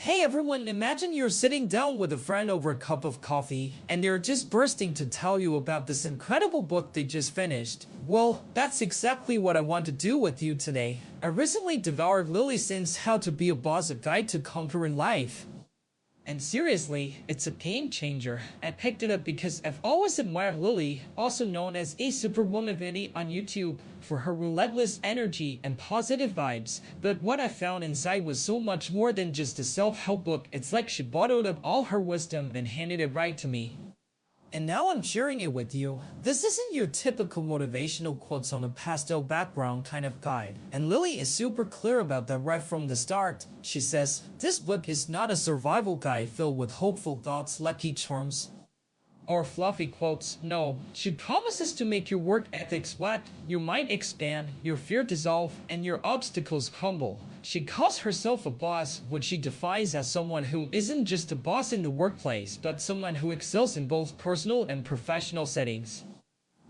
Hey everyone, imagine you're sitting down with a friend over a cup of coffee and they're just bursting to tell you about this incredible book they just finished. Well, that's exactly what I want to do with you today. I recently devoured Lily Sin's How to Be a Boss, a Guide to Conquering Life. And seriously, it's a game changer. I picked it up because I've always admired Lily, also known as a Superwoman Vinny on YouTube, for her relentless energy and positive vibes. But what I found inside was so much more than just a self-help book. It's like she bottled up all her wisdom and handed it right to me. And now I'm sharing it with you. This isn't your typical motivational quotes on a pastel background kind of guide. And Lily is super clear about that right from the start. She says, this book is not a survival guide filled with hopeful thoughts, lucky charms, or fluffy quotes. No, she promises to make your work ethics flat, your mind expand, your fear dissolve, and your obstacles crumble. She calls herself a boss, which she defines as someone who isn't just a boss in the workplace, but someone who excels in both personal and professional settings.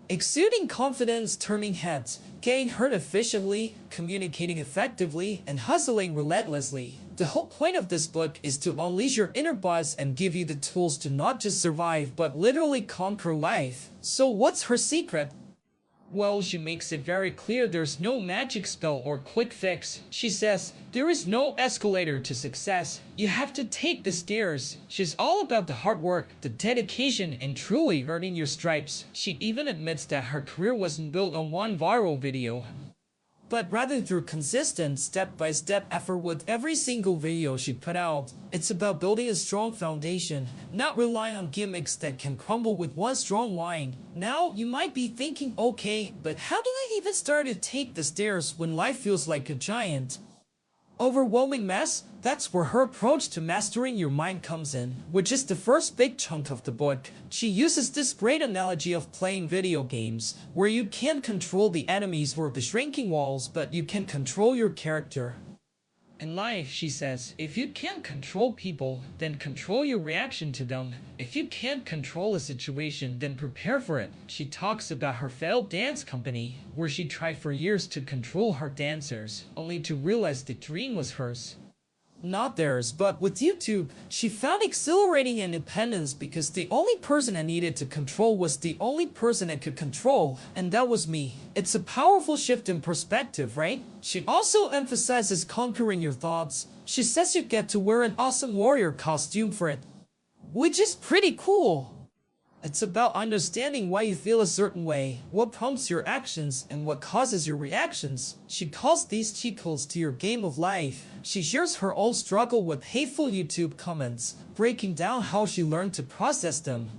Exuding confidence, turning heads, getting hurt efficiently, communicating effectively, and hustling relentlessly. The whole point of this book is to unleash your inner boss and give you the tools to not just survive, but literally conquer life. So what's her secret? Well, she makes it very clear there's no magic spell or quick fix. She says, there is no escalator to success. You have to take the stairs. She's all about the hard work, the dedication, and truly earning your stripes. She even admits that her career wasn't built on one viral video, but rather through consistent, step-by-step effort with every single video she put out. It's about building a strong foundation, not relying on gimmicks that can crumble with one strong line. Now, you might be thinking, okay, but how do I even start to take the stairs when life feels like a giant overwhelming mess? That's where her approach to mastering your mind comes in, which is the first big chunk of the book. She uses this great analogy of playing video games, where you can't control the enemies or the shrinking walls, but you can control your character. In life, she says, if you can't control people, then control your reaction to them. If you can't control a situation, then prepare for it. She talks about her failed dance company, where she tried for years to control her dancers, only to realize the dream was hers, not theirs. But with YouTube, she found exhilarating independence because the only person I needed to control was the only person I could control, and that was me. It's a powerful shift in perspective, right? She also emphasizes conquering your thoughts. She says you get to wear an awesome warrior costume for it, which is pretty cool. It's about understanding why you feel a certain way, what prompts your actions, and what causes your reactions. She calls these cheat codes to your game of life. She shares her own struggle with hateful YouTube comments, breaking down how she learned to process them.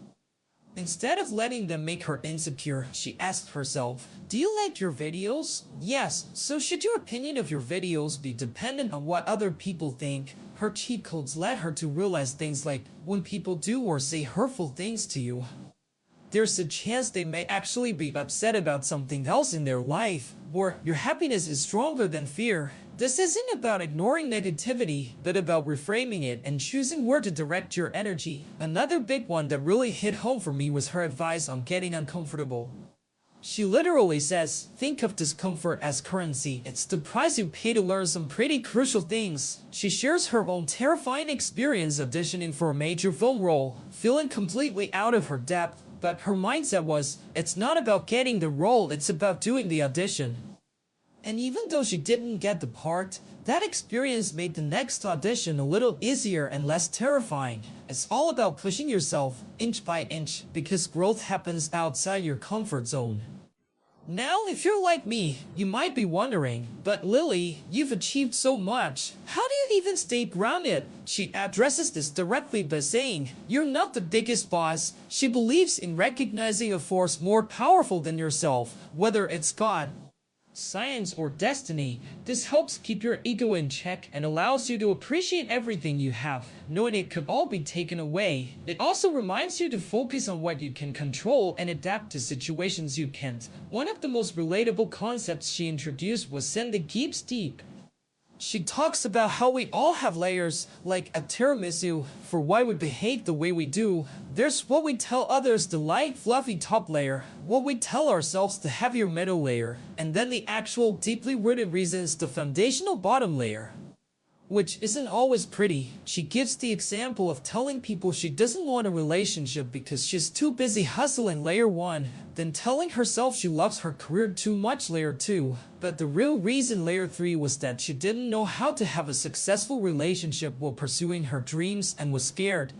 Instead of letting them make her insecure, she asked herself, do you like your videos? Yes, so should your opinion of your videos be dependent on what other people think? Her cheat codes led her to realize things like, when people do or say hurtful things to you, there's a chance they may actually be upset about something else in their life, or your happiness is stronger than fear. This isn't about ignoring negativity, but about reframing it and choosing where to direct your energy. Another big one that really hit home for me was her advice on getting uncomfortable. She literally says, think of discomfort as currency. It's the price you pay to learn some pretty crucial things. She shares her own terrifying experience auditioning for a major film role, feeling completely out of her depth, but her mindset was, it's not about getting the role, it's about doing the audition. And even though she didn't get the part, that experience made the next audition a little easier and less terrifying. It's all about pushing yourself inch by inch, because growth happens outside your comfort zone. Now, if you're like me, you might be wondering, but Lily, you've achieved so much. How do you even stay grounded? She addresses this directly by saying, you're not the biggest boss. She believes in recognizing a force more powerful than yourself, whether it's God, science, or destiny. This helps keep your ego in check and allows you to appreciate everything you have, knowing it could all be taken away. It also reminds you to focus on what you can control and adapt to situations you can't. One of the most relatable concepts she introduced was send the keeps deep. She talks about how we all have layers, like a tiramisu, for why we behave the way we do. There's what we tell others, the light, fluffy top layer, what we tell ourselves, the heavier middle layer, and then the actual, deeply rooted reasons, the foundational bottom layer. which isn't always pretty. She gives the example of telling people she doesn't want a relationship because she's too busy hustling, layer 1, then telling herself she loves her career too much, layer 2. But the real reason, layer 3, was that she didn't know how to have a successful relationship while pursuing her dreams and was scared.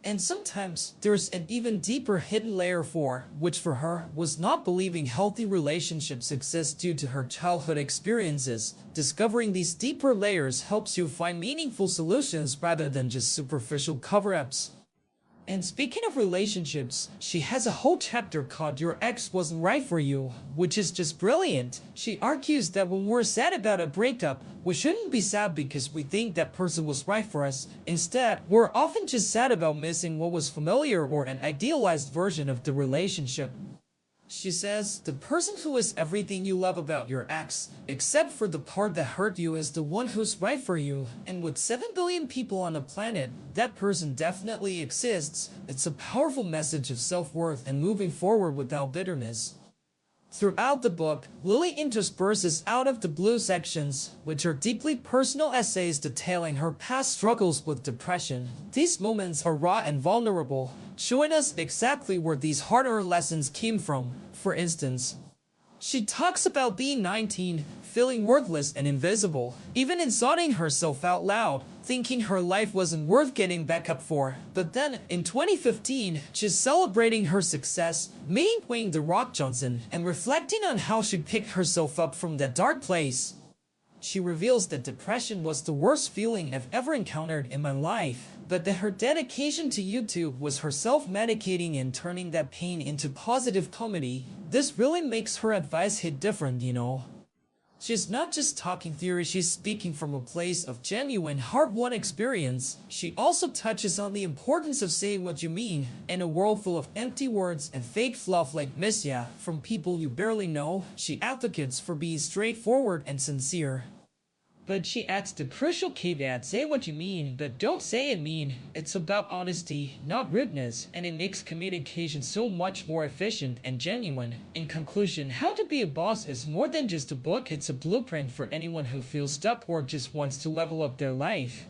And sometimes there's an even deeper hidden layer 4, which for her was not believing healthy relationships exist due to her childhood experiences. Discovering these deeper layers helps you find meaningful solutions rather than just superficial cover-ups. And speaking of relationships, she has a whole chapter called Your Ex Wasn't Right For You, which is just brilliant. She argues that when we're sad about a breakup, we shouldn't be sad because we think that person was right for us. Instead, we're often just sad about missing what was familiar or an idealized version of the relationship. She says, the person who is everything you love about your ex, except for the part that hurt you, is the one who's right for you. And with 7 billion people on the planet, that person definitely exists. It's a powerful message of self-worth and moving forward without bitterness. Throughout the book, Lily intersperses out of the blue sections, which are deeply personal essays detailing her past struggles with depression. These moments are raw and vulnerable, showing us exactly where these harder lessons came from. For instance, she talks about being 19, feeling worthless and invisible, even insulting herself out loud, thinking her life wasn't worth getting back up for. But then, in 2015, she's celebrating her success, meeting Dwayne "The Rock" Johnson, and reflecting on how she picked herself up from that dark place. She reveals that depression was the worst feeling I've ever encountered in my life, but that her dedication to YouTube was her self-medicating and turning that pain into positive comedy. This really makes her advice hit different, you know. She's not just talking theory, she's speaking from a place of genuine, hard-won experience. She also touches on the importance of saying what you mean. In a world full of empty words and fake fluff like "miss ya" from people you barely know, she advocates for being straightforward and sincere. But she adds the crucial caveat, say what you mean, but don't say it mean. It's about honesty, not rudeness, and it makes communication so much more efficient and genuine. In conclusion, How to Be a Boss is more than just a book, it's a blueprint for anyone who feels stuck or just wants to level up their life.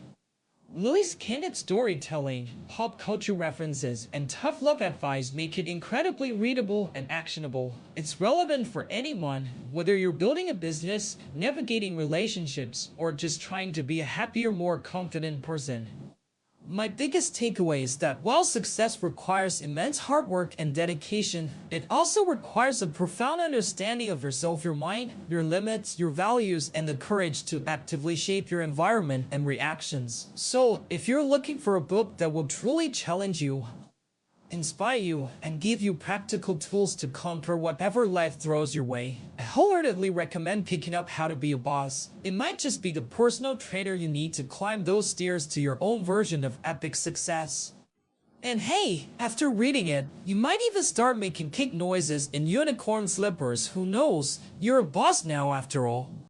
Lily's candid storytelling, pop culture references, and tough love advice make it incredibly readable and actionable. It's relevant for anyone, whether you're building a business, navigating relationships, or just trying to be a happier, more confident person. My biggest takeaway is that while success requires immense hard work and dedication, it also requires a profound understanding of yourself, your mind, your limits, your values, and the courage to actively shape your environment and reactions. So, if you're looking for a book that will truly challenge you, inspire you, and give you practical tools to conquer whatever life throws your way, I wholeheartedly recommend picking up How to Be a Boss. It might just be the personal trainer you need to climb those stairs to your own version of epic success. And hey, after reading it, you might even start making kick noises in unicorn slippers. Who knows? You're a boss now after all.